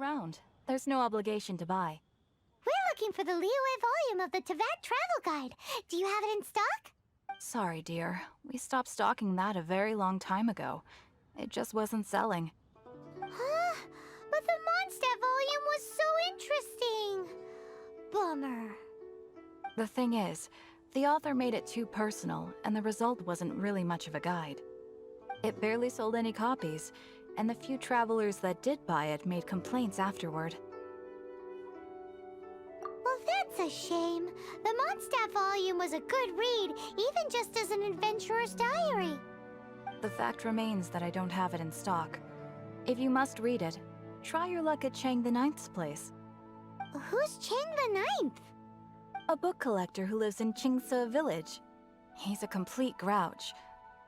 around. There's no obligation to buy. We're looking for the Liyue volume of the Teyvat travel guide. Do you have it in stock? Sorry, dear. We stopped stocking that a very long time ago. It just wasn't selling. Huh? But the Moндштадте volume was so interesting. Bummer. The thing is, the author made it too personal, and the result wasn't really much of a guide. It barely sold any copies, and the few travelers that did buy it made complaints afterward. Well, that's a shame. The Moндштадte volume was a good read, even just as an adventurer's diary. The fact remains that I don't have it in stock. If you must read it, try your luck at Chang the Ninth's place. Who's Chang the Ninth? A book collector who lives in Qingse village. He's a complete grouch,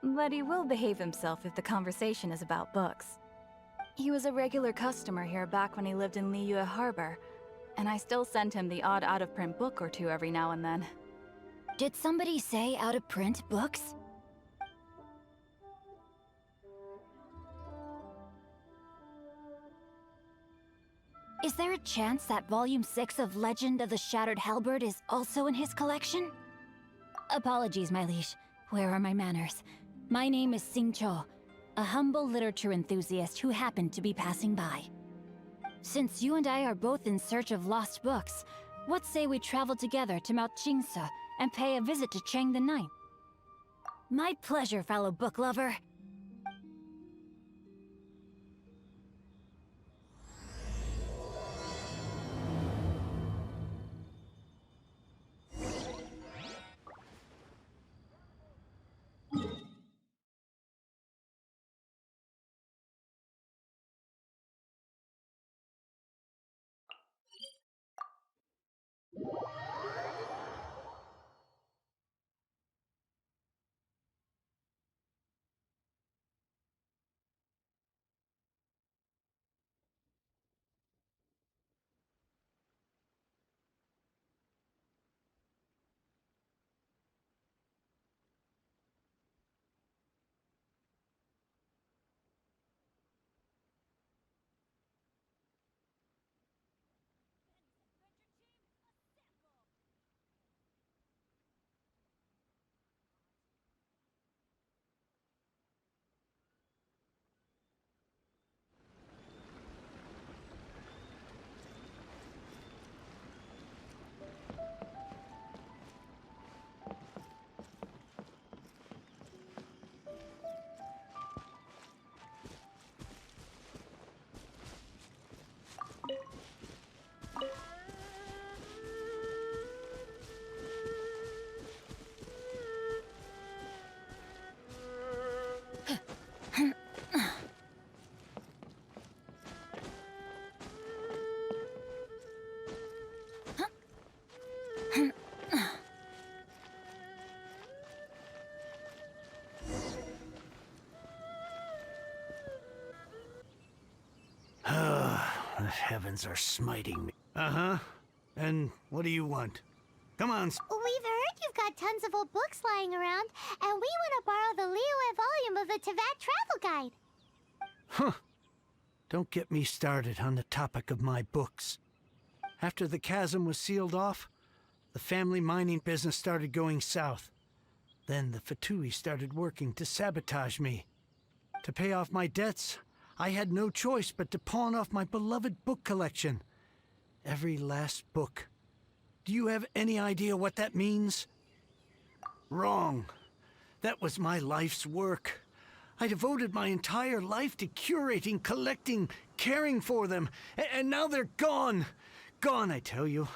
but he will behave himself if the conversation is about books. He was a regular customer here back when he lived in Liyue Harbor, and I still send him the odd out-of-print book or two every now and then. Did somebody say out-of-print books? Is there a chance that Volume 6 of Legend of the Shattered Halberd is also in his collection? Apologies, my liege. Where are my manners? My name is Sing Cho, a humble literature enthusiast who happened to be passing by. Since you and I are both in search of lost books, what say we travel together to Mount Qingse and pay a visit to Chang the Ninth? My pleasure, fellow book lover. The heavens are smiting me. Uh-huh. And what do you want? Come on. We've heard you've got tons of old books lying around, and we want to borrow the Liyue volume of the Teyvat travel guide. Huh. Don't get me started on the topic of my books. After the chasm was sealed off, the family mining business started going south. Then the Fatui started working to sabotage me. To pay off my debts, I had no choice but to pawn off my beloved book collection. Every last book. Do you have any idea what that means? Wrong. That was my life's work. I devoted my entire life to curating, collecting, caring for them, and now they're gone. Gone, I tell you.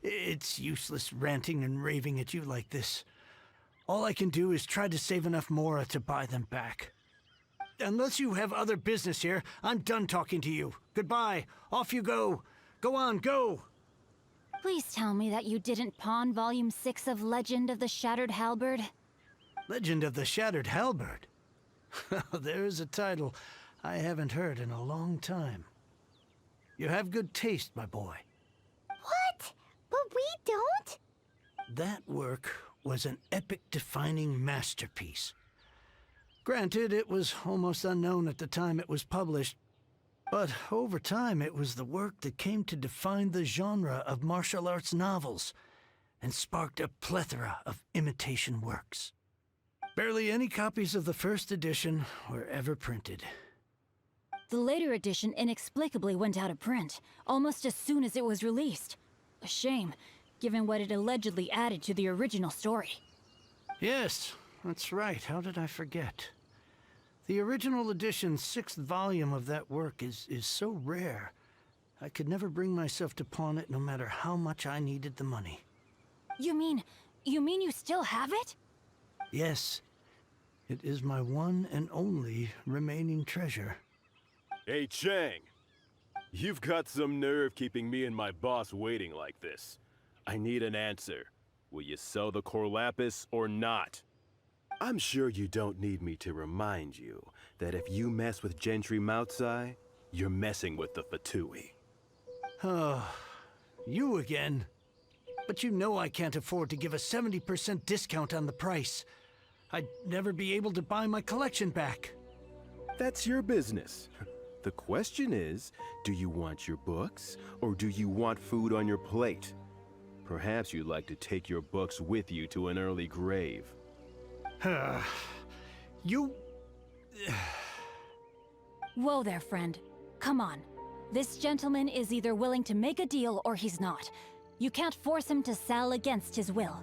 It's useless ranting and raving at you like this. All I can do is try to save enough Mora to buy them back. Unless you have other business here, I'm done talking to you. Goodbye. Off you go. Go on, go. Please tell me that you didn't pawn Volume 6 of Legend of the Shattered Halberd. Legend of the Shattered Halberd? There's a title I haven't heard in a long time. You have good taste, my boy. What? But we don't? That work was an epic-defining masterpiece. Granted, it was almost unknown at the time it was published, but over time it was the work that came to define the genre of martial arts novels and sparked a plethora of imitation works. Barely any copies of the first edition were ever printed. The later edition inexplicably went out of print, almost as soon as it was released. A shame, given what it allegedly added to the original story. Yes, that's right. How did I forget? The original edition's 6th volume of that work is so rare, I could never bring myself to pawn it no matter how much I needed the money. You mean you still have it? Yes, it is my one and only remaining treasure. Hey, Chang! You've got some nerve keeping me and my boss waiting like this. I need an answer. Will you sell the core lapis or not? I'm sure you don't need me to remind you that if you mess with Gentry Moutsai, you're messing with the Fatui. Oh, you again? But you know I can't afford to give a 70% discount on the price. I'd never be able to buy my collection back. That's your business. The question is, do you want your books, or do you want food on your plate? Perhaps you'd like to take your books with you to an early grave. You... Whoa there, friend. Come on. This gentleman is either willing to make a deal or he's not. You can't force him to sell against his will.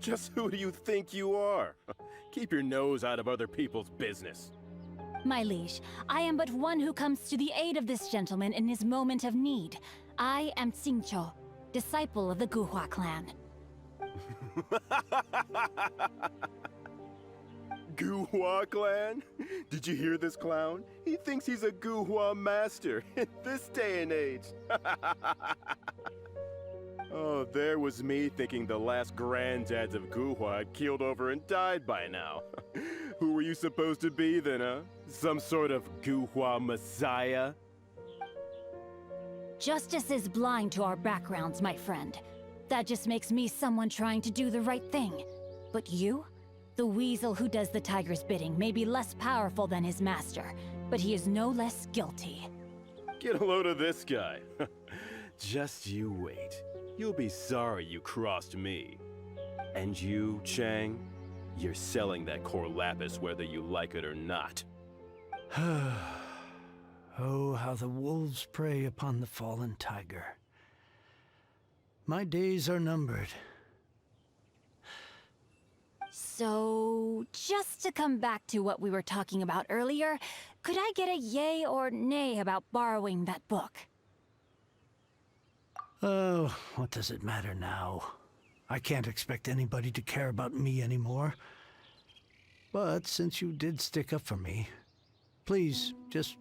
Just who do you think you are? Keep your nose out of other people's business. My liege, I am but one who comes to the aid of this gentleman in his moment of need. I am Xingqiu, disciple of the Guhua clan. Guhua clan? Did you hear this clown? He thinks he's a Guhua master in this day and age. Oh, there was me thinking the last granddads of Guhua had keeled over and died by now. Who were you supposed to be then, huh? Some sort of Guhua messiah? Justice is blind to our backgrounds, my friend. That just makes me someone trying to do the right thing. But you? The weasel who does the tiger's bidding may be less powerful than his master, but he is no less guilty. Get a load of this guy. Just you wait. You'll be sorry you crossed me. And you, Chang, you're selling that core lapis whether you like it or not. Oh, how the wolves prey upon the fallen tiger. My days are numbered. So, just to come back to what we were talking about earlier, could I get a yay or nay about borrowing that book? Oh, what does it matter now? I can't expect anybody to care about me anymore. But since you did stick up for me, please, just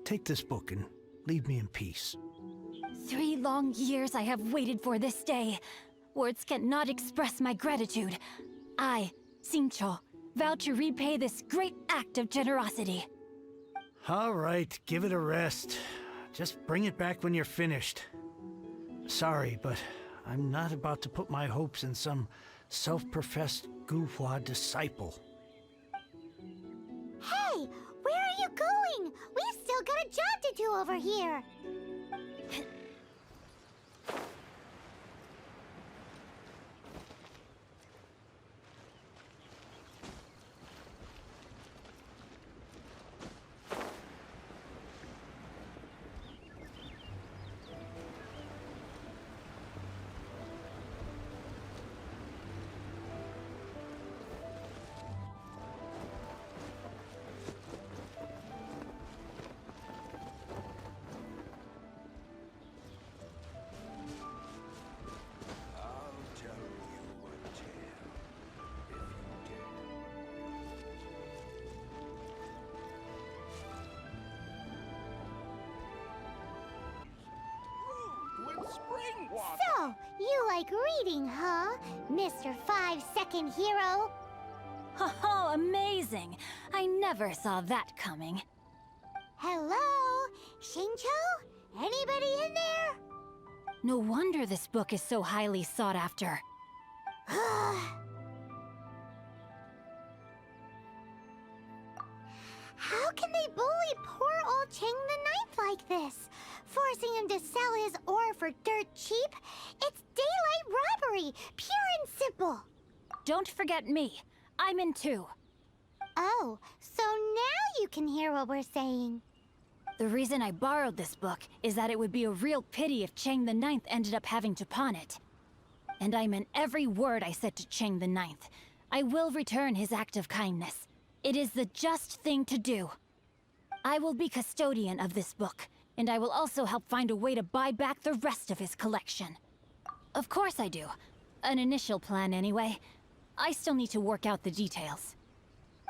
take this book and leave me in peace. 3 long years I have waited for this day. Words cannot express my gratitude. I, Xingqiu, vow to repay this great act of generosity. All right, give it a rest. Just bring it back when you're finished. Sorry, but I'm not about to put my hopes in some self-professed Guhua disciple. Hey, where are you going? We've still got a job to do over here. So, you like reading, huh, Mr. 5-second hero? Oh, amazing! I never saw that coming. Hello? Xingqiu? Anybody in there? No wonder this book is so highly sought after. How can they bully poor old Chang the Ninth like this? Forcing him to sell his ore for dirt cheap? It's daylight robbery, pure and simple. Don't forget me. I'm in too. Oh, so now you can hear what we're saying. The reason I borrowed this book is that it would be a real pity if Chang the Ninth ended up having to pawn it. And I meant every word I said to Chang the Ninth. I will return his act of kindness. It is the just thing to do. I will be custodian of this book, and I will also help find a way to buy back the rest of his collection. Of course I do. An initial plan anyway. I still need to work out the details.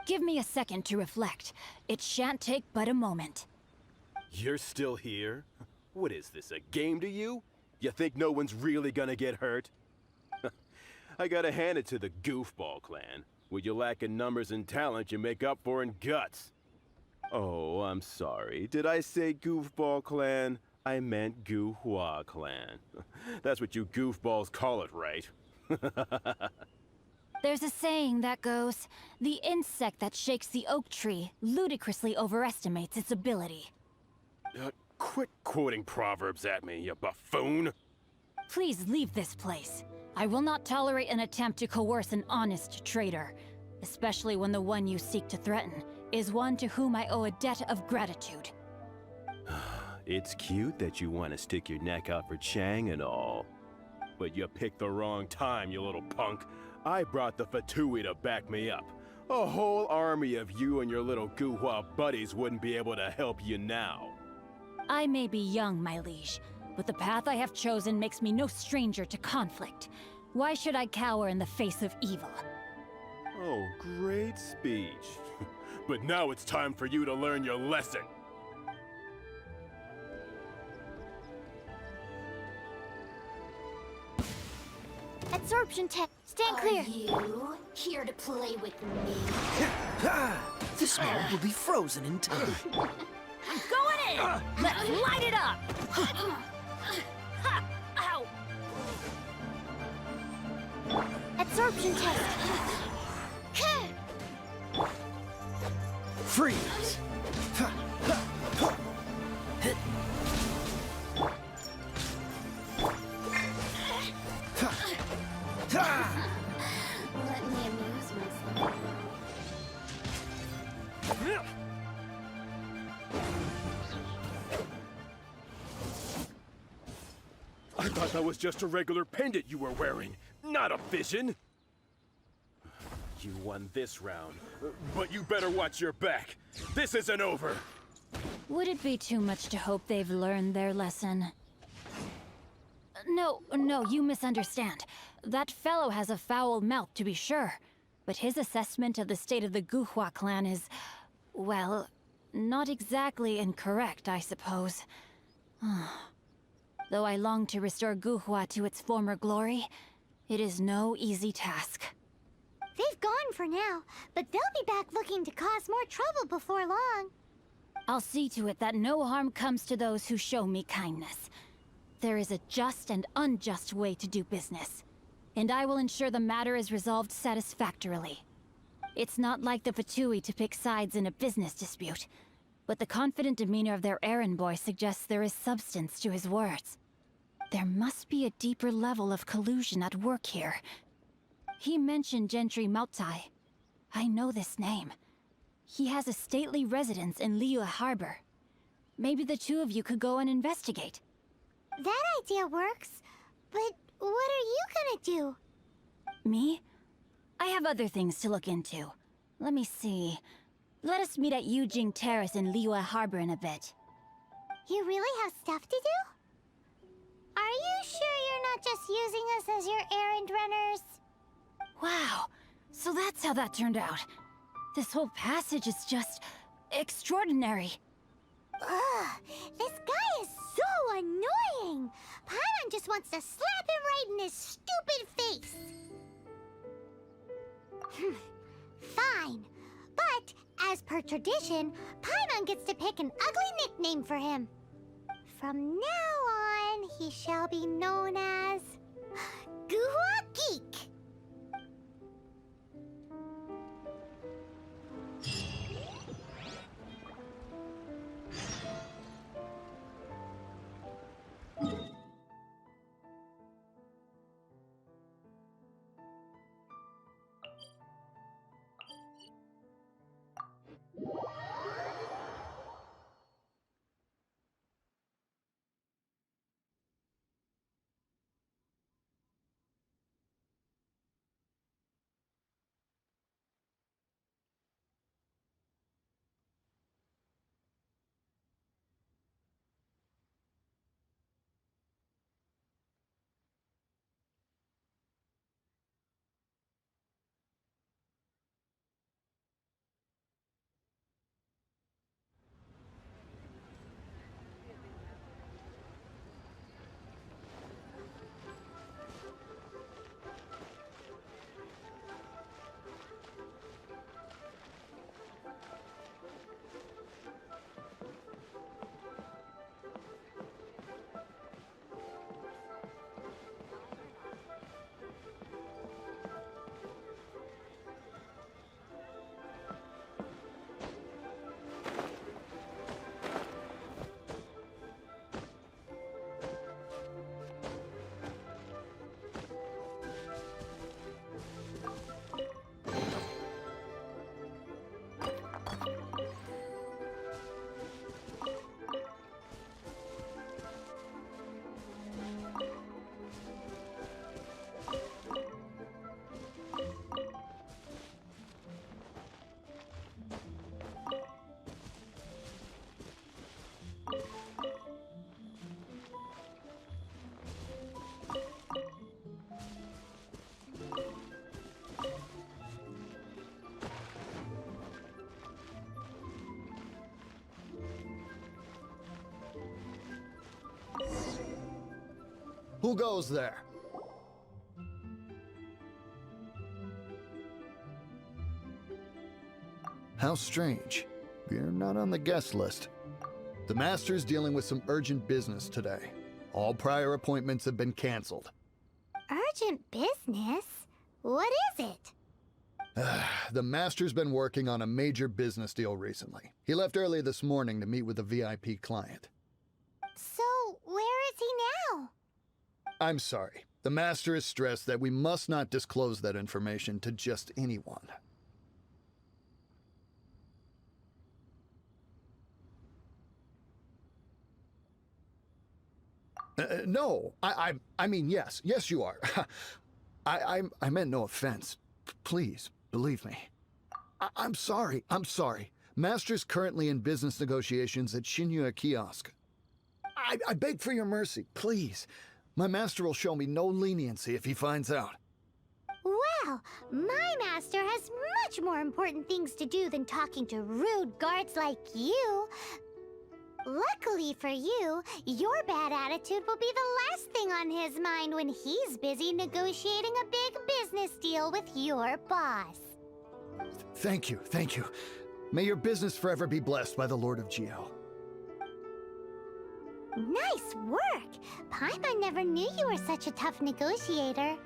Give me a second to reflect. It shan't take but a moment. You're still here? What is this, a game to you? You think no one's really gonna get hurt? I gotta hand it to the Goofball clan. What you lack in numbers and talent, you make up for in guts. Oh, I'm sorry. Did I say Goofball clan? I meant Guhua clan. That's what you goofballs call it, right? There's a saying that goes, the insect that shakes the oak tree ludicrously overestimates its ability. Quit quoting proverbs at me, you buffoon! Please leave this place. I will not tolerate an attempt to coerce an honest trader, especially when the one you seek to threaten is one to whom I owe a debt of gratitude. It's cute that you want to stick your neck out for Chang and all. But you picked the wrong time, you little punk. I brought the Fatui to back me up. A whole army of you and your little Guhua buddies wouldn't be able to help you now. I may be young, my liege, but the path I have chosen makes me no stranger to conflict. Why should I cower in the face of evil? Oh, great speech. But now it's time for you to learn your lesson. Absorption test. Stand clear. Are you here to play with me? This man will be frozen in time. I'm going in! Let's light it up! Ha! Ow! Absorption test. Freeze! Let me amuse myself. I thought that was just a regular pendant you were wearing, not a vision. You won this round, but you better watch your back. This isn't over. Would it be too much to hope they've learned their lesson? No, you misunderstand. That fellow has a foul mouth, to be sure. But his assessment of the state of the Guhua clan is, well, not exactly incorrect, I suppose. Though I long to restore Guhua to its former glory, it is no easy task. They've gone for now, but they'll be back looking to cause more trouble before long. I'll see to it that no harm comes to those who show me kindness. There is a just and unjust way to do business, and I will ensure the matter is resolved satisfactorily. It's not like the Fatui to pick sides in a business dispute, but the confident demeanor of their errand boy suggests there is substance to his words. There must be a deeper level of collusion at work here. He mentioned Gentry Mautai. I know this name. He has a stately residence in Liyue Harbor. Maybe the two of you could go and investigate. That idea works, but what are you gonna do? Me? I have other things to look into. Let me see. Let us meet at Yujing Terrace in Liyue Harbor in a bit. You really have stuff to do? Are you sure you're not just using us as your errand runners? Wow, so that's how that turned out. This whole passage is just extraordinary. Ugh, this guy is so annoying! Paimon just wants to slap him right in his stupid face! Fine, but as per tradition, Paimon gets to pick an ugly nickname for him. From now on, he shall be known as Guhua Geek. Who goes there? How strange. You're not on the guest list. The Master's dealing with some urgent business today. All prior appointments have been canceled. Urgent business? What is it? The Master's been working on a major business deal recently. He left early this morning to meet with a VIP client. So, where is he now? I'm sorry. The Master is stressed that we must not disclose that information to just anyone. No, I mean, yes, you are. I meant no offense. Please, believe me. I'm sorry. Master's currently in business negotiations at Shinya Kiosk. I beg for your mercy, please. My master will show me no leniency if he finds out. Well, my master has much more important things to do than talking to rude guards like you. Luckily for you, your bad attitude will be the last thing on his mind when he's busy negotiating a big business deal with your boss. Thank you. May your business forever be blessed by the Lord of Geo. Nice work! Paimon never knew you were such a tough negotiator.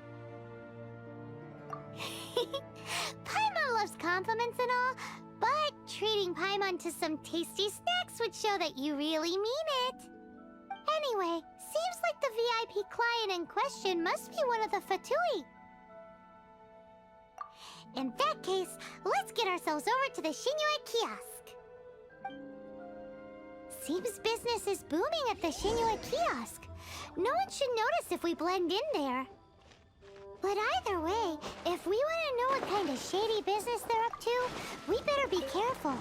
Paimon loves compliments and all, but treating Paimon to some tasty snacks would show that you really mean it. Anyway, seems like the VIP client in question must be one of the Fatui. In that case, let's get ourselves over to the Shinya Kiosk. Seems business is booming at the Shinya Kiosk. No one should notice if we blend in there. But either way, if we want to know what kind of shady business they're up to, we better be careful.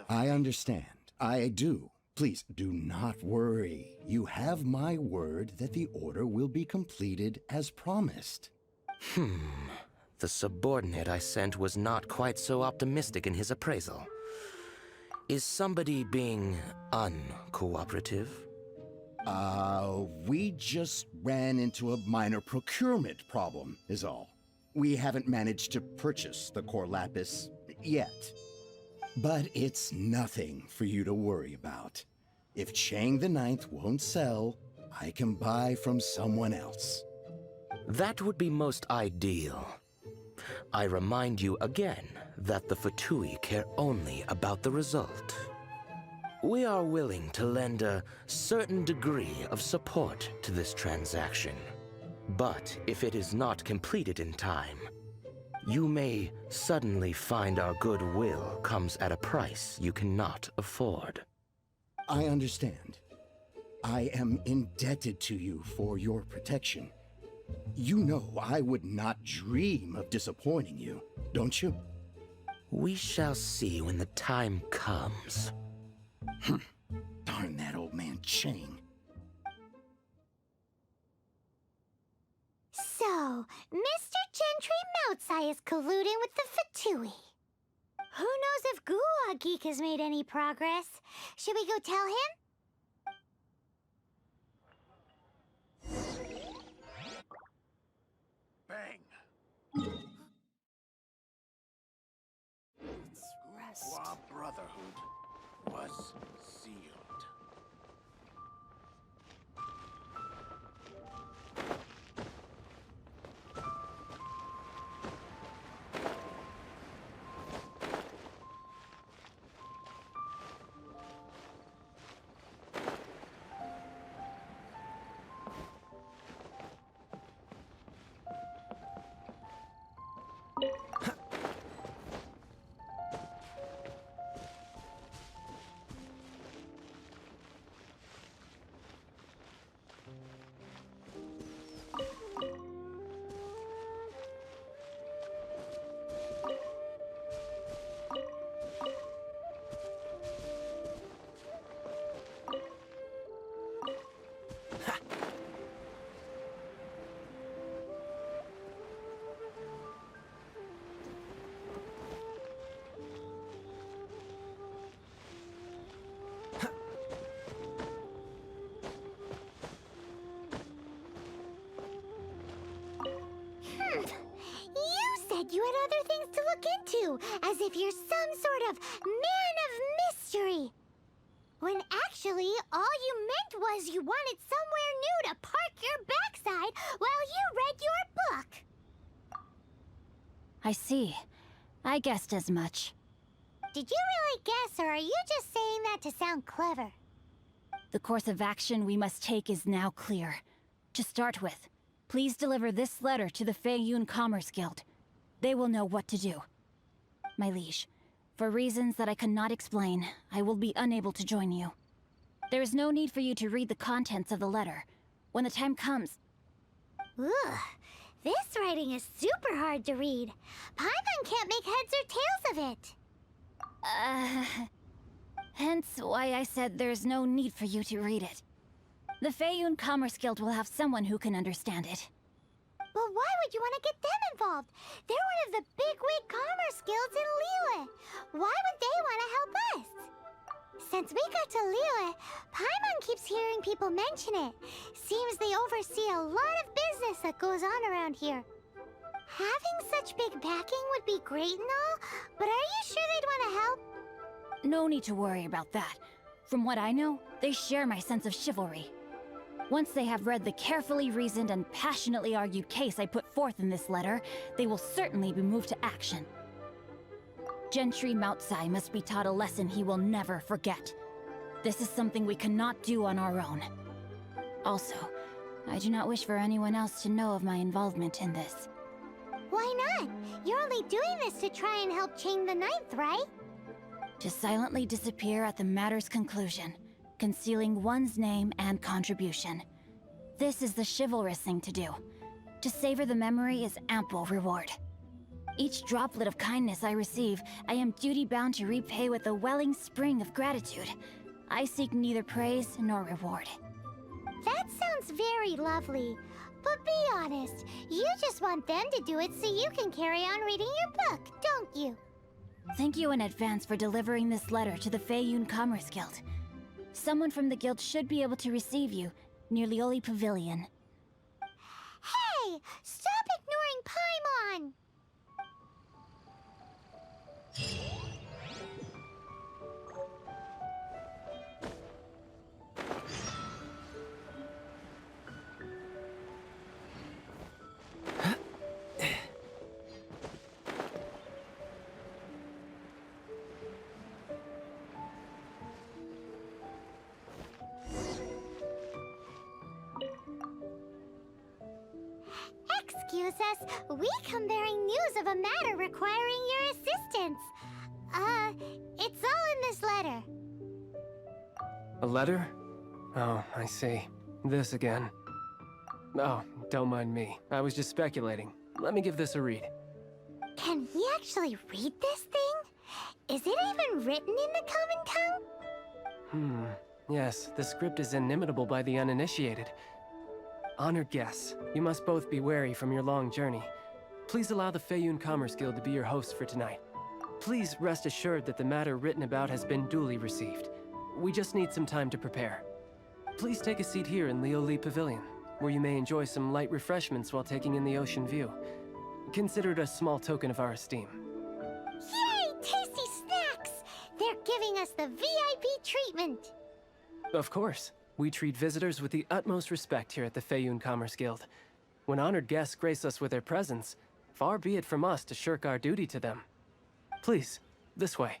I understand. I do. Please do not worry. You have my word that the order will be completed as promised. The subordinate I sent was not quite so optimistic in his appraisal. Is somebody being uncooperative? We just ran into a minor procurement problem, is all. We haven't managed to purchase the core lapis yet. But it's nothing for you to worry about. If Chang the Ninth won't sell, I can buy from someone else. That would be most ideal. I remind you again that the Fatui care only about the result. We are willing to lend a certain degree of support to this transaction. But if it is not completed in time, you may suddenly find our goodwill comes at a price you cannot afford. I understand. I am indebted to you for your protection. You know I would not dream of disappointing you, don't you? We shall see when the time comes. Darn that old man Chang. So, Mr. Gentry Moutsai is colluding with the Fatui. Who knows if Guwa Geek has made any progress? Should we go tell him? Bang! Guwa Brotherhood was sealed. you as if you're some sort of man of mystery. When actually, all you meant was you wanted somewhere new to park your backside while you read your book. I see. I guessed as much. Did you really guess, or are you just saying that to sound clever? The course of action we must take is now clear. To start with, please deliver this letter to the Feiyun Commerce Guild. They will know what to do. My liege, for reasons that I cannot explain, I will be unable to join you. There is no need for you to read the contents of the letter. When the time comes... Ugh, this writing is super hard to read. Paimon can't make heads or tails of it. Hence why I said there's no need for you to read it. The Feiyun Commerce Guild will have someone who can understand it. But why would you want to get them involved? They're one of the bigwig commerce guilds in Liyue. Why would they want to help us? Since we got to Liyue, Paimon keeps hearing people mention it. Seems they oversee a lot of business that goes on around here. Having such big backing would be great and all, but are you sure they'd want to help? No need to worry about that. From what I know, they share my sense of chivalry. Once they have read the carefully reasoned and passionately argued case I put forth in this letter, they will certainly be moved to action. Gentry Moutsai must be taught a lesson he will never forget. This is something we cannot do on our own. Also, I do not wish for anyone else to know of my involvement in this. Why not? You're only doing this to try and help Chain the Ninth, right? To silently disappear at the matter's conclusion, concealing one's name and contribution. This is the chivalrous thing to do. To savor the memory is ample reward. Each droplet of kindness I receive, I am duty-bound to repay with a welling spring of gratitude. I seek neither praise nor reward. That sounds very lovely. But be honest, you just want them to do it so you can carry on reading your book, don't you? Thank you in advance for delivering this letter to the Feiyun Commerce Guild. Someone from the guild should be able to receive you near Lioli Pavilion. Hey! Stop ignoring Paimon! Excuse us, we come bearing news of a matter requiring your assistance. It's all in this letter. A letter? Oh, I see. This again. Oh, don't mind me. I was just speculating. Let me give this a read. Can we actually read this thing? Is it even written in the common tongue? Yes, the script is inimitable by the uninitiated. Honored guests, you must both be wary from your long journey. Please allow the Feiyun Commerce Guild to be your host for tonight. Please rest assured that the matter written about has been duly received. We just need some time to prepare. Please take a seat here in Lioli Pavilion, where you may enjoy some light refreshments while taking in the ocean view. Consider it a small token of our esteem. Yay! Tasty snacks! They're giving us the VIP treatment! Of course. We treat visitors with the utmost respect here at the Feiyun Commerce Guild. When honored guests grace us with their presence, far be it from us to shirk our duty to them. Please, this way.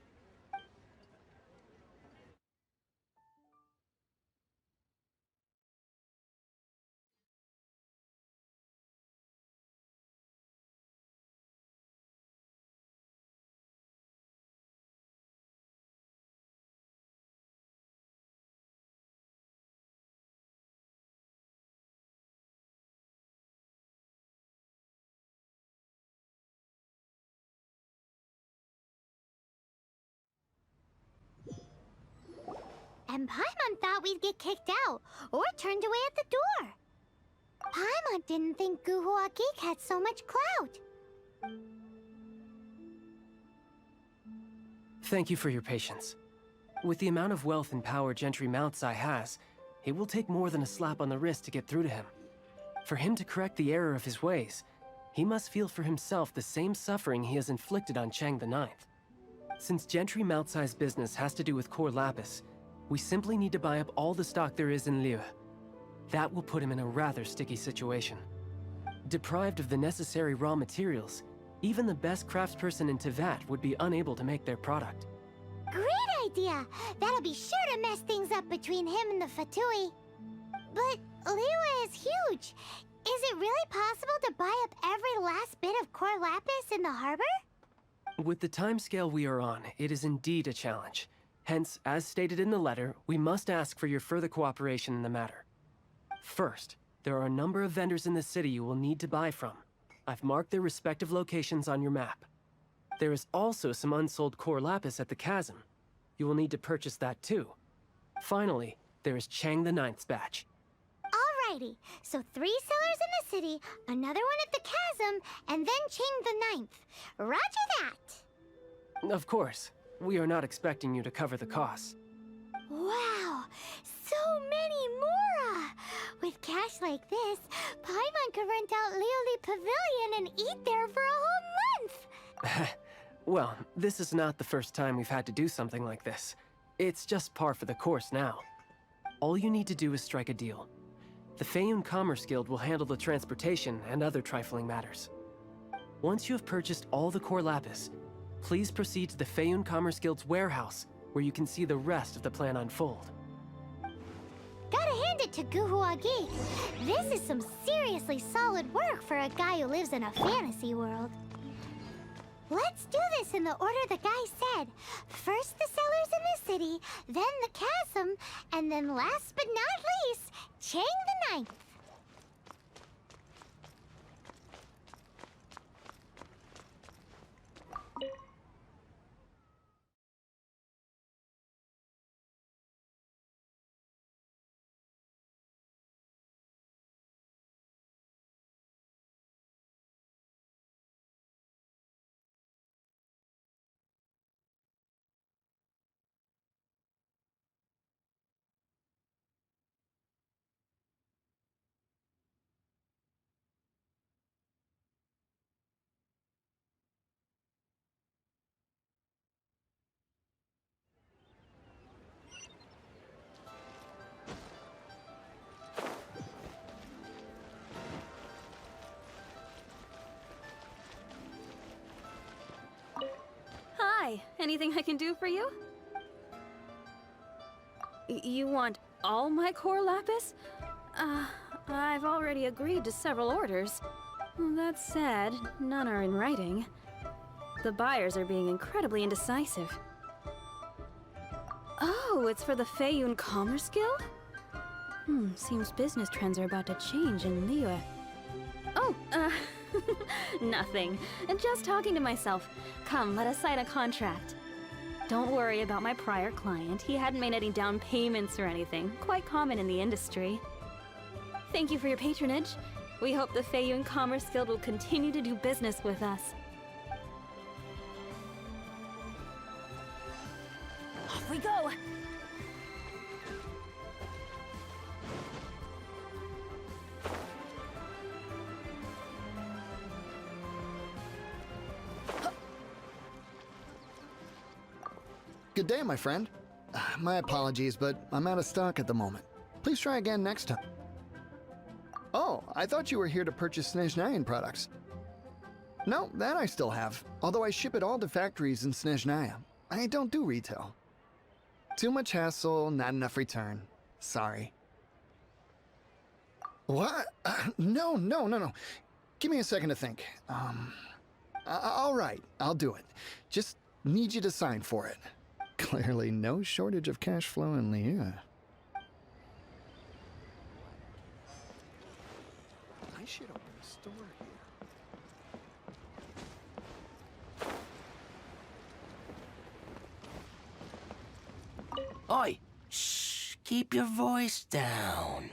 And Paimon thought we'd get kicked out, or turned away at the door. Paimon didn't think Guhua Geek had so much clout. Thank you for your patience. With the amount of wealth and power Gentry Moutsai has, it will take more than a slap on the wrist to get through to him. For him to correct the error of his ways, he must feel for himself the same suffering he has inflicted on Chang the Ninth. Since Gentry Moutsai's business has to do with core lapis, we simply need to buy up all the stock there is in Liu. That will put him in a rather sticky situation. Deprived of the necessary raw materials, even the best craftsperson in Teyvat would be unable to make their product. Great idea! That'll be sure to mess things up between him and the Fatui. But Liyue is huge. Is it really possible to buy up every last bit of core lapis in the harbor? With the timescale we are on, it is indeed a challenge. Hence, as stated in the letter, we must ask for your further cooperation in the matter. First, there are a number of vendors in the city you will need to buy from. I've marked their respective locations on your map. There is also some unsold core lapis at the chasm. You will need to purchase that too. Finally, there is Chang the Ninth's batch. Alrighty, so 3 sellers in the city, another one at the chasm, and then Chang the Ninth. Roger that! Of course, we are not expecting you to cover the costs. Wow, so many more! With cash like this, Paimon could rent out Liuli Pavilion and eat there for a whole month! Well, this is not the first time we've had to do something like this. It's just par for the course now. All you need to do is strike a deal. The Feiyun Commerce Guild will handle the transportation and other trifling matters. Once you have purchased all the core lapis, please proceed to the Feiyun Commerce Guild's warehouse, where you can see the rest of the plan unfold. Gotta hand it to Guhuagi. This is some seriously solid work for a guy who lives in a fantasy world. Let's do this in the order the guy said. First the sellers in the city, then the chasm, and then last but not least, Chang the Ninth. Hi, anything I can do for you? You want all my core lapis? I've already agreed to several orders. That said, none are in writing. The buyers are being incredibly indecisive. Oh, it's for the Feiyun Commerce Guild? Seems business trends are about to change in Liyue. Oh, nothing. Just talking to myself. Come, let us sign a contract. Don't worry about my prior client. He hadn't made any down payments or anything. Quite common in the industry. Thank you for your patronage. We hope the Feiyun Commerce Guild will continue to do business with us. Off we go! Good day, my friend. My apologies, but I'm out of stock at the moment. Please try again next time. Oh, I thought you were here to purchase Snezhnayan products. No, that I still have, although I ship it all to factories in Snezhnaya. I don't do retail. Too much hassle, not enough return. Sorry. What? No. Give me a second to think. All right, I'll do it. Just need you to sign for it. Clearly no shortage of cash flow in Liyue. I should open a store here. Oi! Shh! Keep your voice down.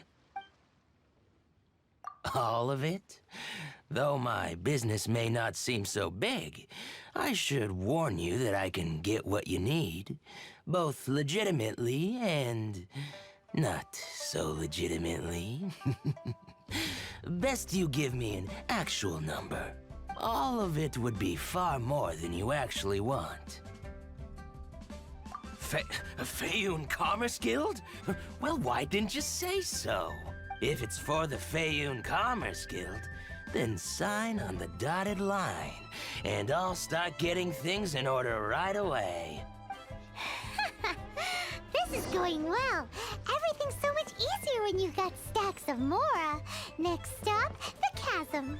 All of it? Though my business may not seem so big, I should warn you that I can get what you need, both legitimately and not so legitimately. Best you give me an actual number. All of it would be far more than you actually want. Feiyun Commerce Guild? Well, why didn't you say so? If it's for the Feiyun Commerce Guild, then sign on the dotted line, and I'll start getting things in order right away. This is going well. Everything's so much easier when you've got stacks of Mora. Next stop, the chasm.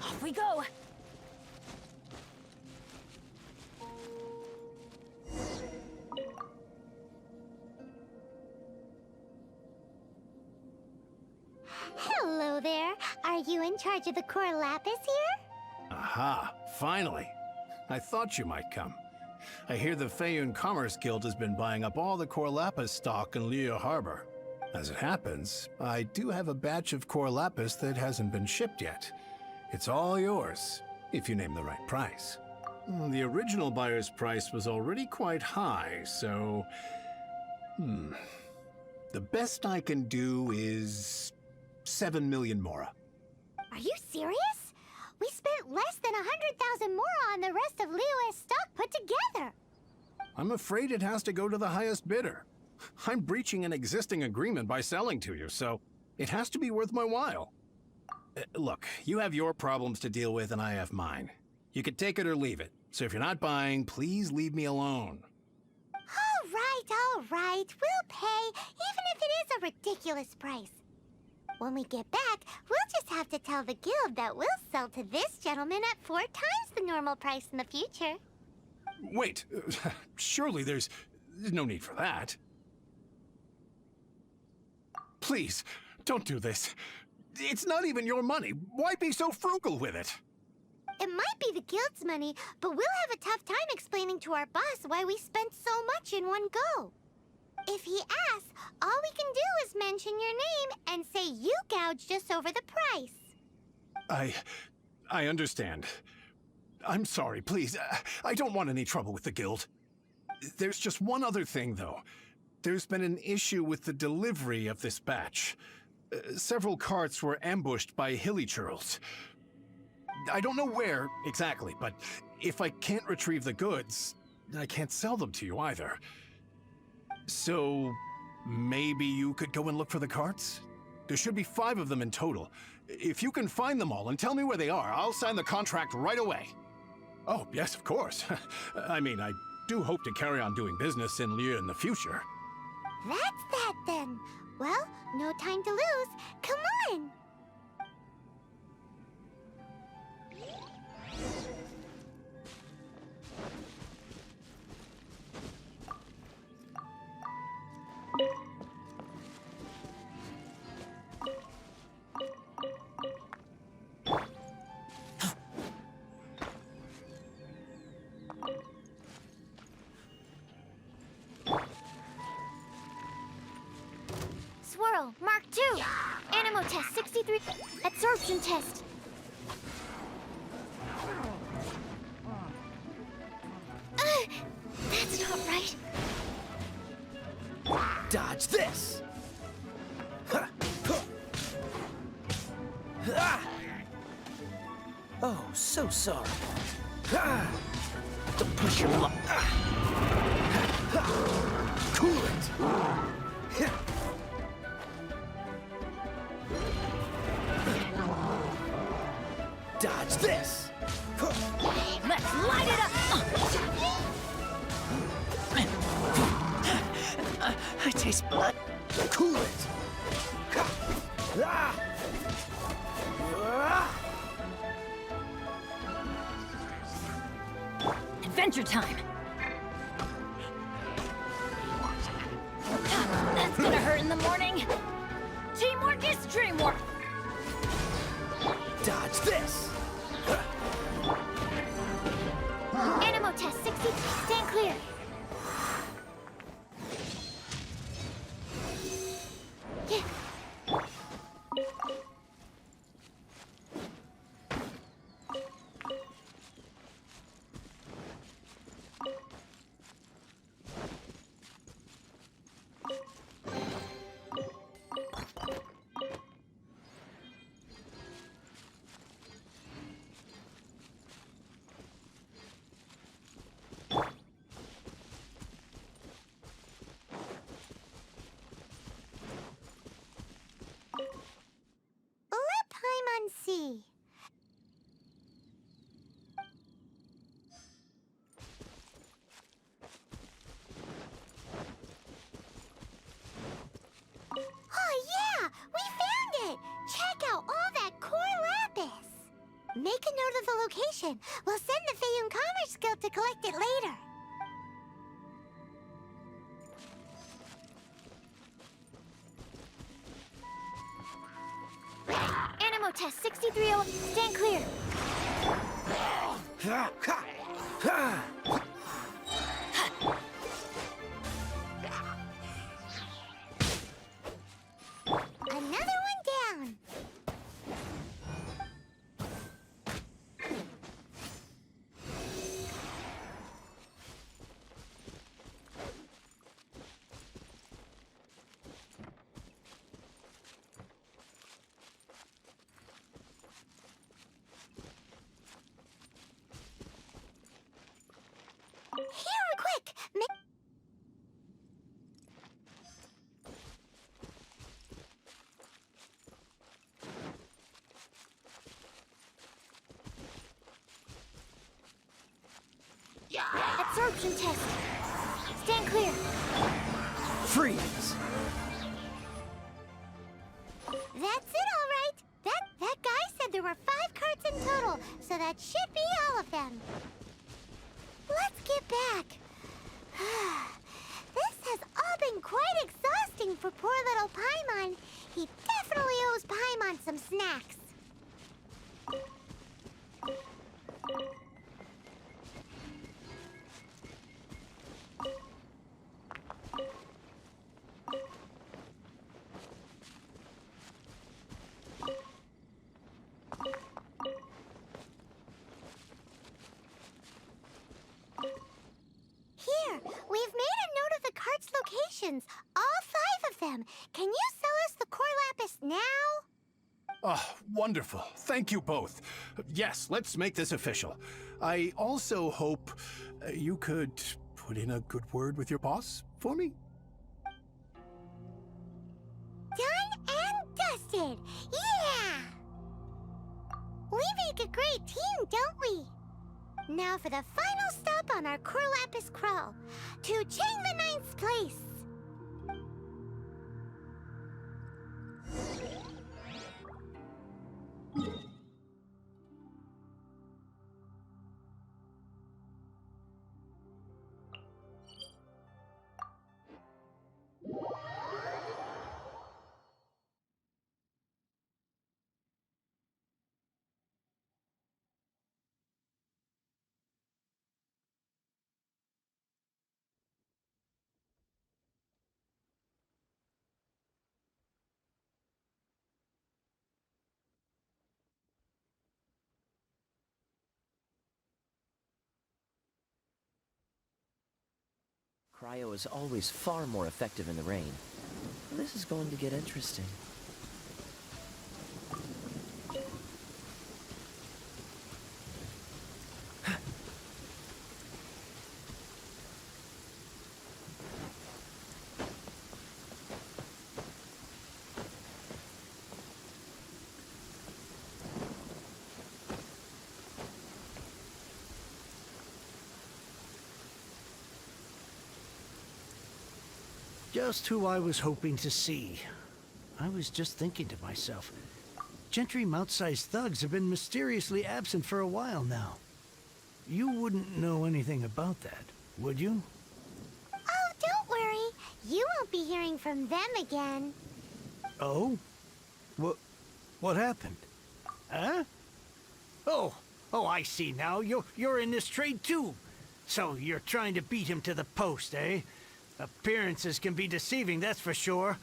Off we go! Hello there. Are you in charge of the core lapis here? Aha, finally. I thought you might come. I hear the Feiyun Commerce Guild has been buying up all the core lapis stock in Liyue Harbor. As it happens, I do have a batch of core lapis that hasn't been shipped yet. It's all yours, if you name the right price. The original buyer's price was already quite high, so... The best I can do is... 7 million Mora. Are you serious? We spent less than 100,000 Mora on the rest of Liyue's stock put together. I'm afraid it has to go to the highest bidder. I'm breaching an existing agreement by selling to you, so it has to be worth my while. Look, you have your problems to deal with and I have mine. You can take it or leave it. So if you're not buying, please leave me alone. All right. We'll pay, even if it is a ridiculous price. When we get back, we'll just have to tell the guild that we'll sell to this gentleman at 4 times the normal price in the future. Wait, surely there's no need for that. Please, don't do this. It's not even your money. Why be so frugal with it? It might be the guild's money, but we'll have a tough time explaining to our boss why we spent so much in one go. If he asks, all we can do is mention your name and say you gouged us over the price. I understand. I'm sorry, please. I don't want any trouble with the guild. There's just one other thing, though. There's been an issue with the delivery of this batch. Several carts were ambushed by hilly churls. I don't know where exactly, but if I can't retrieve the goods, I can't sell them to you either. So maybe you could go and look for the carts? There should be 5 of them in total. If you can find them all and tell me where they are, I'll sign the contract right away. Oh, yes, of course. I mean, I do hope to carry on doing business in Liyue in the future. That's that then. Well, no time to lose. Come on! Swirl, Mark II. Animo test 63. Absorption test. That's not right. Dodge this! Oh, so sorry. Don't push your luck. Cool it! Dodge this! Let's light it up! I taste blood. Cool it! Adventure time! That's gonna hurt in the morning! Teamwork is dreamwork! Dodge this! Animo test 60. Stand clear. Yeah. Let Paimon see. Oh yeah, we found it! Check out all that core lapis. Make a note of the location. We'll send the Feiyun Commerce Guild to collect it later. Animo test 63. Stand clear. Another one down. Here, quick! Absorption test. Stand clear. Freeze! That's it, all right. That guy said there were 5 carts in total, so that should be all of them. Let's get back. This has all been quite exhausting for poor little Paimon. He definitely owes Paimon some snacks. Here, we've made a note of the cart's locations. All 5 of them. Can you sell us the core lapis now? Oh, wonderful. Thank you both. Yes, let's make this official. I also hope you could put in a good word with your boss for me. Done and dusted. Yeah! We make a great team, don't we? Now for the final stop on our core lapis crawl, to Chang the Ninth's place. Cryo is always far more effective in the rain. This is going to get interesting. Just who I was hoping to see. I was just thinking to myself, gentry mount-sized thugs have been mysteriously absent for a while now. You wouldn't know anything about that, would you? Oh, don't worry. You won't be hearing from them again. Oh? What happened? Huh? Oh, I see now. You're in this trade too. So you're trying to beat him to the post, eh? Appearances can be deceiving, that's for sure.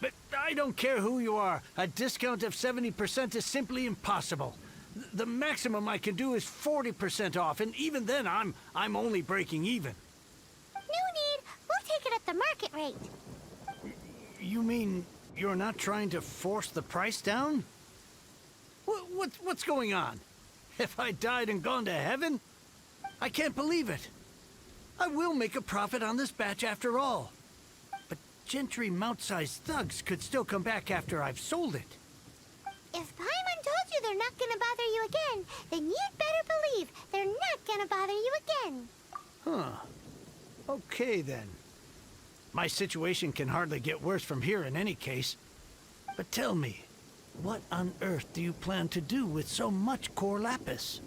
But I don't care who you are. A discount of 70% is simply impossible. The maximum I can do is 40% off, and even then I'm only breaking even. No need. We'll take it at the market rate. You mean you're not trying to force the price down? What's going on? Have I died and gone to heaven? I can't believe it. I will make a profit on this batch after all. But gentry mount-sized thugs could still come back after I've sold it. If Paimon told you they're not gonna bother you again, then you'd better believe they're not gonna bother you again. Huh. Okay then. My situation can hardly get worse from here in any case. But tell me, what on earth do you plan to do with so much core lapis?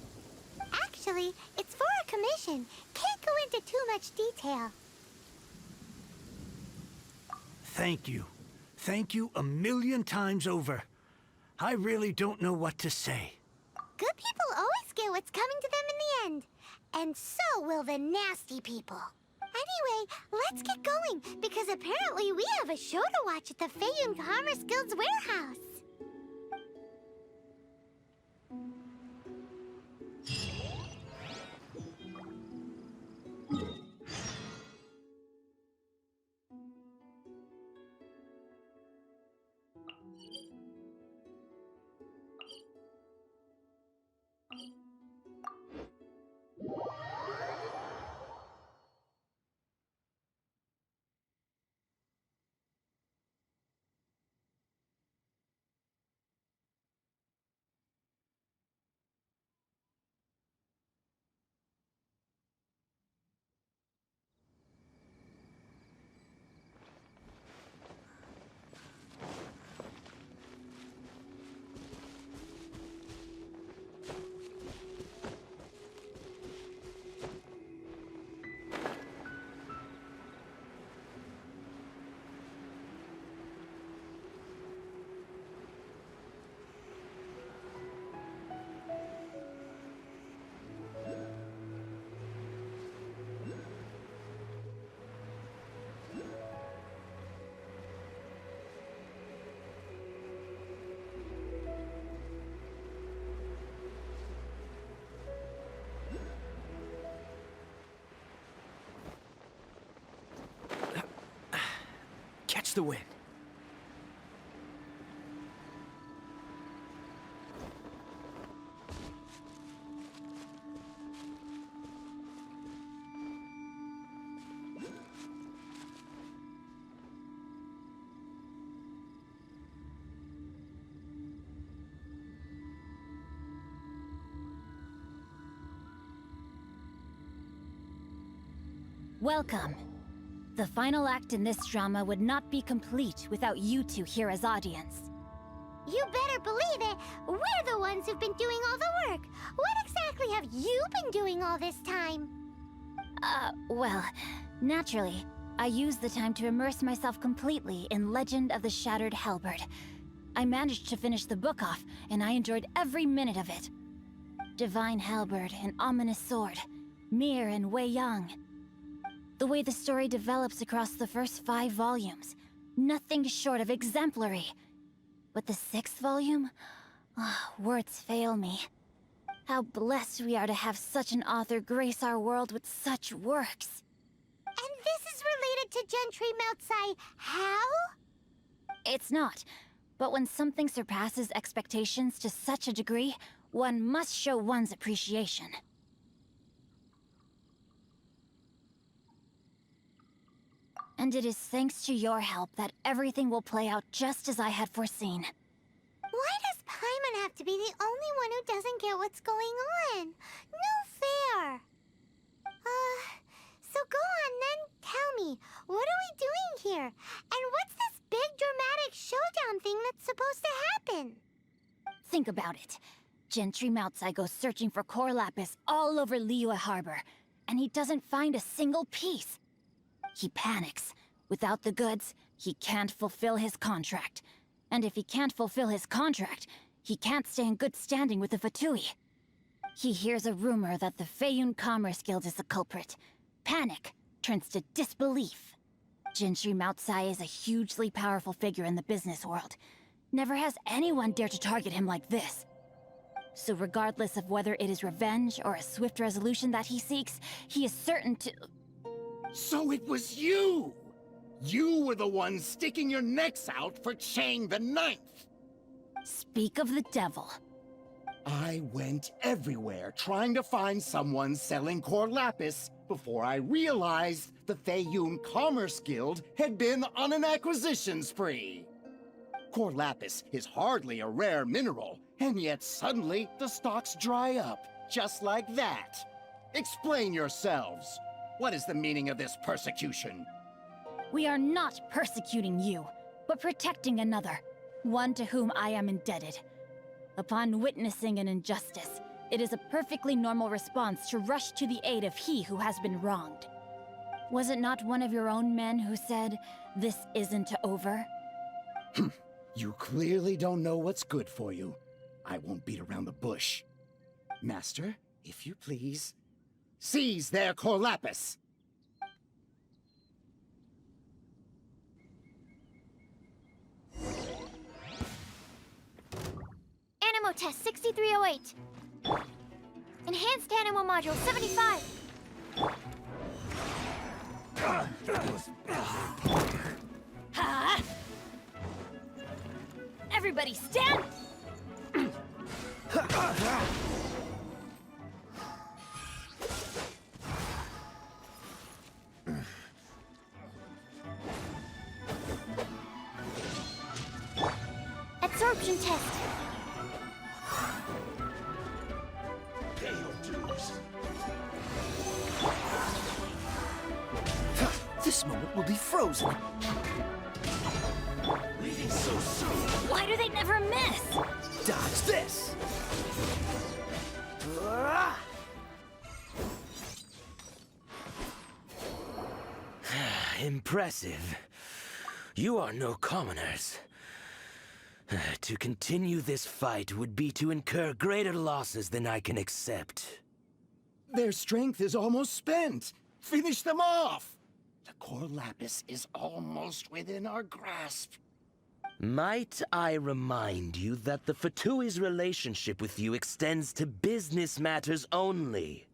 Actually, it's for a commission. Can't go into too much detail. Thank you. Thank you a million times over. I really don't know what to say. Good people always get what's coming to them in the end. And so will the nasty people. Anyway, let's get going, because apparently we have a show to watch at the Feiyun Commerce Guild's warehouse. Catch the wind. Welcome. The final act in this drama would not be complete without you two here as audience. You better believe it. We're the ones who've been doing all the work. What exactly have you been doing all this time? Well, naturally, I used the time to immerse myself completely in Legend of the Shattered Halberd. I managed to finish the book off, and I enjoyed every minute of it. Divine Halberd, an ominous sword, Mir and Wei Yang. The way the story develops across the first 5 volumes, nothing short of exemplary. But the 6th volume? Words fail me. How blessed we are to have such an author grace our world with such works. And related to Gentry Moutsai how? It's not. But when something surpasses expectations to such a degree, one must show one's appreciation. And it is thanks to your help that everything will play out just as I had foreseen. Why does Paimon have to be the only one who doesn't get what's going on? No fair. So go on then, tell me, what are we doing here? And what's this big dramatic showdown thing that's supposed to happen? Think about it. Gentry Moutsai goes searching for core lapis all over Liyue Harbor, and he doesn't find a single piece. He panics. Without the goods, he can't fulfill his contract. And if he can't fulfill his contract, he can't stay in good standing with the Fatui. He hears a rumor that the Feiyun Commerce Guild is the culprit. Panic turns to disbelief. Gentry Moutsai is a hugely powerful figure in the business world. Never has anyone dared to target him like this. So regardless of whether it is revenge or a swift resolution that he seeks, he is certain to... So it was you! You were the one sticking your necks out for Chang the Ninth! Speak of the devil. I went everywhere trying to find someone selling core lapis before I realized the Feiyun Commerce Guild had been on an acquisition spree. Core lapis is hardly a rare mineral, and yet suddenly the stocks dry up, just like that. Explain yourselves. What is the meaning of this persecution? We are not persecuting you, but protecting another, one to whom I am indebted. Upon witnessing an injustice, it is a perfectly normal response to rush to the aid of he who has been wronged. Was it not one of your own men who said, "This isn't over"? You clearly don't know what's good for you. I won't beat around the bush. Master, if you please, seize their core lapis! Animo test 6308. Enhanced Animo module 75. Ha! Everybody stand! Absorption test. This moment will be frozen. Leaving so soon. Why do they never miss? Dodge this. Impressive. You are no commoners. To continue this fight would be to incur greater losses than I can accept. Their strength is almost spent. Finish them off! The core lapis is almost within our grasp. Might I remind you that the Fatui's relationship with you extends to business matters only?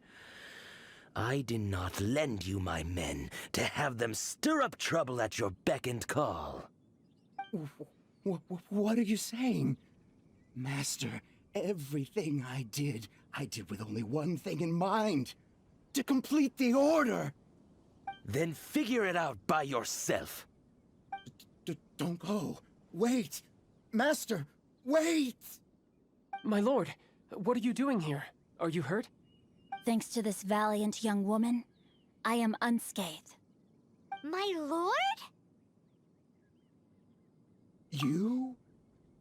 I did not lend you my men to have them stir up trouble at your beck and call. What are you saying? Master, everything I did with only one thing in mind. To complete the order. Then figure it out by yourself. Don't go. Wait. Master, wait! My lord, what are you doing here? Are you hurt? Thanks to this valiant young woman, I am unscathed. My lord? You?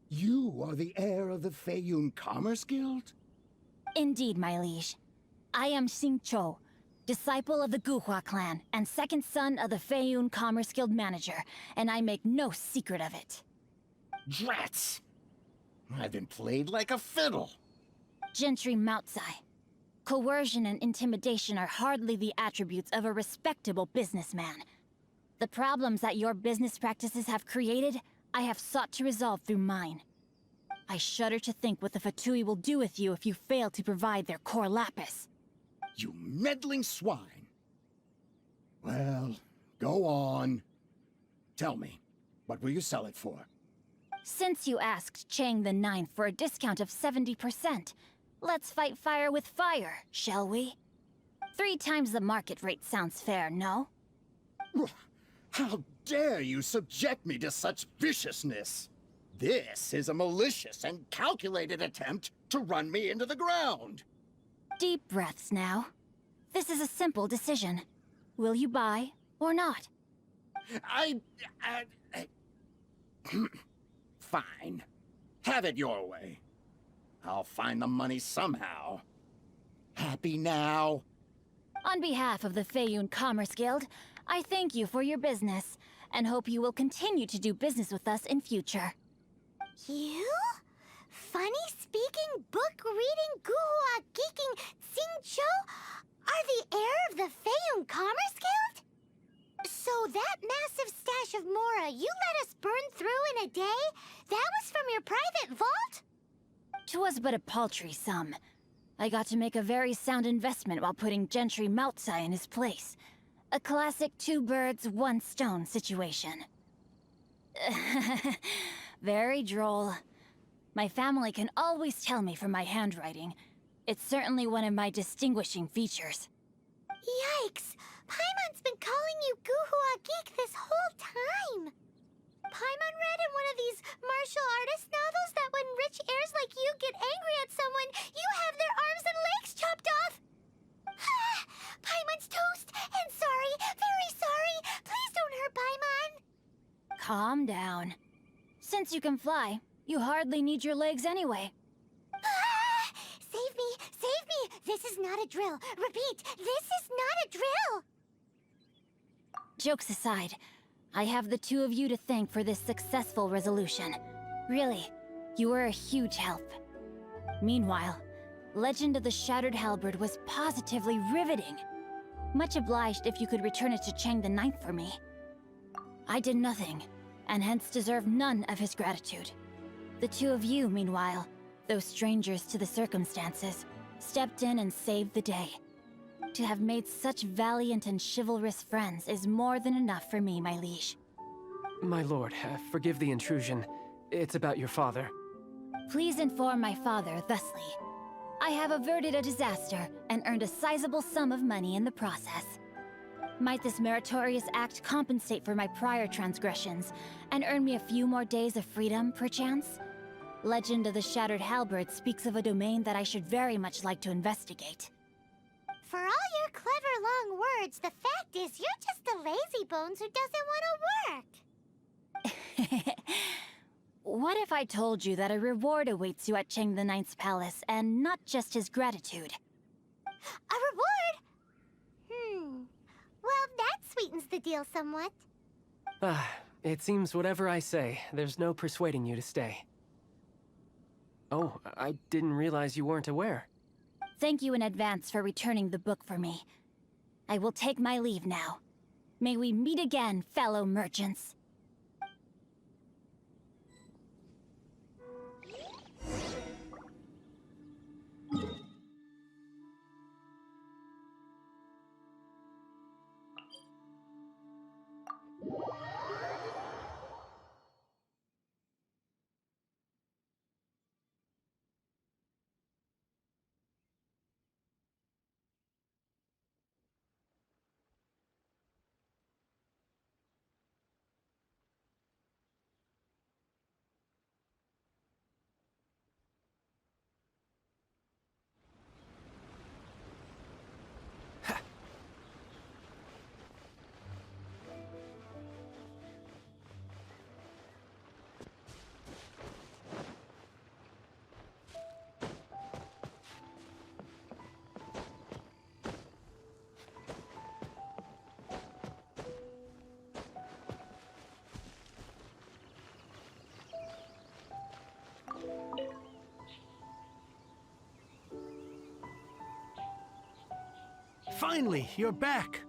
You are the heir of the Feiyun Commerce Guild? Indeed, my liege. I am Xingqiu, disciple of the Guhua clan and second son of the Feiyun Commerce Guild manager, and I make no secret of it. Drats! I've been played like a fiddle. Gentry Moutsai. Coercion and intimidation are hardly the attributes of a respectable businessman. The problems that your business practices have created, I have sought to resolve through mine. I shudder to think what the Fatui will do with you if you fail to provide their core lapis. You meddling swine! Well, Go on. Tell me, what will you sell it for? Since you asked Chang the Ninth for a discount of 70%, let's fight fire with fire, shall we? 3 times the market rate sounds fair, no? How dare you subject me to such viciousness? This is a malicious and calculated attempt to run me into the ground. Deep breaths now. This is a simple decision. Will you buy or not? Fine. Have it your way. I'll find the money somehow. Happy now? On behalf of the Feiyun Commerce Guild, I thank you for your business, and hope you will continue to do business with us in future. You? Funny-speaking, book-reading, guhua geeking Xingqiu are the heir of the Feiyun Commerce Guild? So that massive stash of Mora you let us burn through in a day, that was from your private vault? 'Twas but a paltry sum. I got to make a very sound investment while putting Gentry Moutsai in his place. A classic 2 birds, 1 stone situation. Very droll. My family can always tell me from my handwriting. It's certainly one of my distinguishing features. Yikes! Paimon's been calling you Guhua Geek this whole time! Paimon read in one of these martial artist novels that when rich heirs like you get angry at someone, you have their arms and legs chopped off! Paimon's toast! And sorry, very sorry! Please don't hurt Paimon! Calm down. Since you can fly, you hardly need your legs anyway. Save me! Save me! This is not a drill! Repeat, this is not a drill! Jokes aside, I have the 2 of you to thank for this successful resolution. Really, you were a huge help. Meanwhile, Legend of the Shattered Halberd was positively riveting. Much obliged if you could return it to Chang the Ninth for me. I did nothing, and hence deserve none of his gratitude. The 2 of you, meanwhile, though strangers to the circumstances, stepped in and saved the day. To have made such valiant and chivalrous friends is more than enough for me, my liege. My lord, forgive the intrusion. It's about your father. Please inform my father thusly. I have averted a disaster and earned a sizable sum of money in the process. Might this meritorious act compensate for my prior transgressions and earn me a few more days of freedom, perchance? Legend of the Shattered Halberd speaks of a domain that I should very much like to investigate. For all your clever long words, the fact is you're just a lazy bones who doesn't want to work. What if I told you that a reward awaits you at Chang the Ninth's palace, and not just his gratitude? A reward? Well, that sweetens the deal somewhat. It seems whatever I say, there's no persuading you to stay. Oh, I didn't realize you weren't aware. Thank you in advance for returning the book for me. I will take my leave now. May we meet again, fellow merchants. Finally, you're back.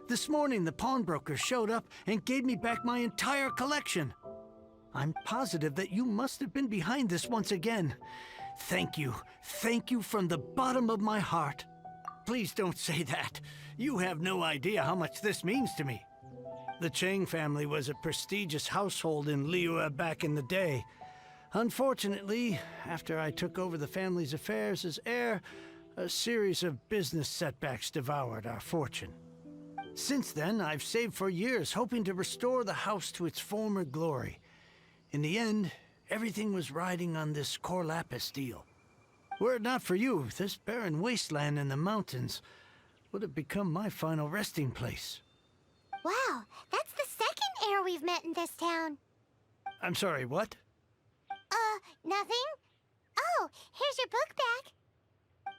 This morning, the pawnbroker showed up and gave me back my entire collection. I'm positive that you must have been behind this once again. Thank you. Thank you from the bottom of my heart. Please don't say that. You have no idea how much this means to me. The Chang family was a prestigious household in Liyue back in the day. Unfortunately, after I took over the family's affairs as heir, a series of business setbacks devoured our fortune. Since then, I've saved for years, hoping to restore the house to its former glory. In the end, everything was riding on this Corlapis deal. Were it not for you, this barren wasteland in the mountains would have become my final resting place. Wow, that's the second heir we've met in this town. I'm sorry, what? Nothing? Oh, here's your book back.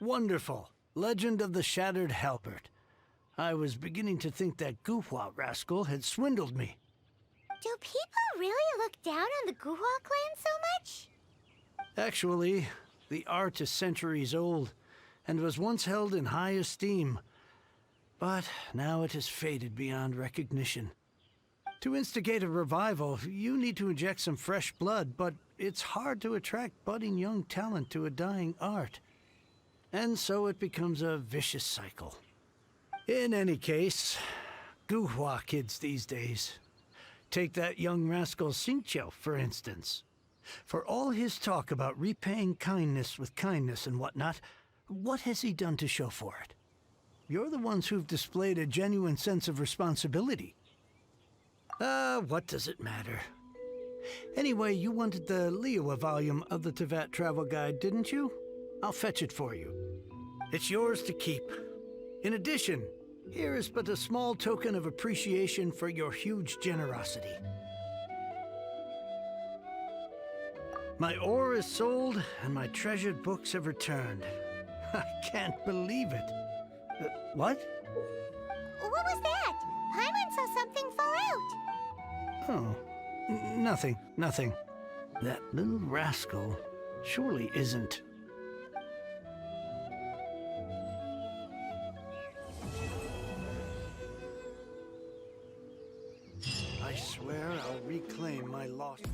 Wonderful. Legend of the Shattered Halberd. I was beginning to think that Guhua rascal had swindled me. Do people really look down on the Guhua clan so much? Actually, the art is centuries old, and was once held in high esteem. But now it has faded beyond recognition. To instigate a revival, you need to inject some fresh blood, but it's hard to attract budding young talent to a dying art. And so it becomes a vicious cycle. In any case, Guhua kids these days. Take that young rascal Xingqiu, for instance. For all his talk about repaying kindness with kindness and whatnot, what has he done to show for it? You're the ones who've displayed a genuine sense of responsibility. What does it matter? Anyway, you wanted the Liyue volume of the Teyvat travel guide, didn't you? I'll fetch it for you. It's yours to keep. In addition, here is but a small token of appreciation for your huge generosity. My ore is sold, and my treasured books have returned. I can't believe it. What? What was that? Paimon saw something fall out. Oh, nothing. That little rascal surely isn't. I swear I'll reclaim my lost...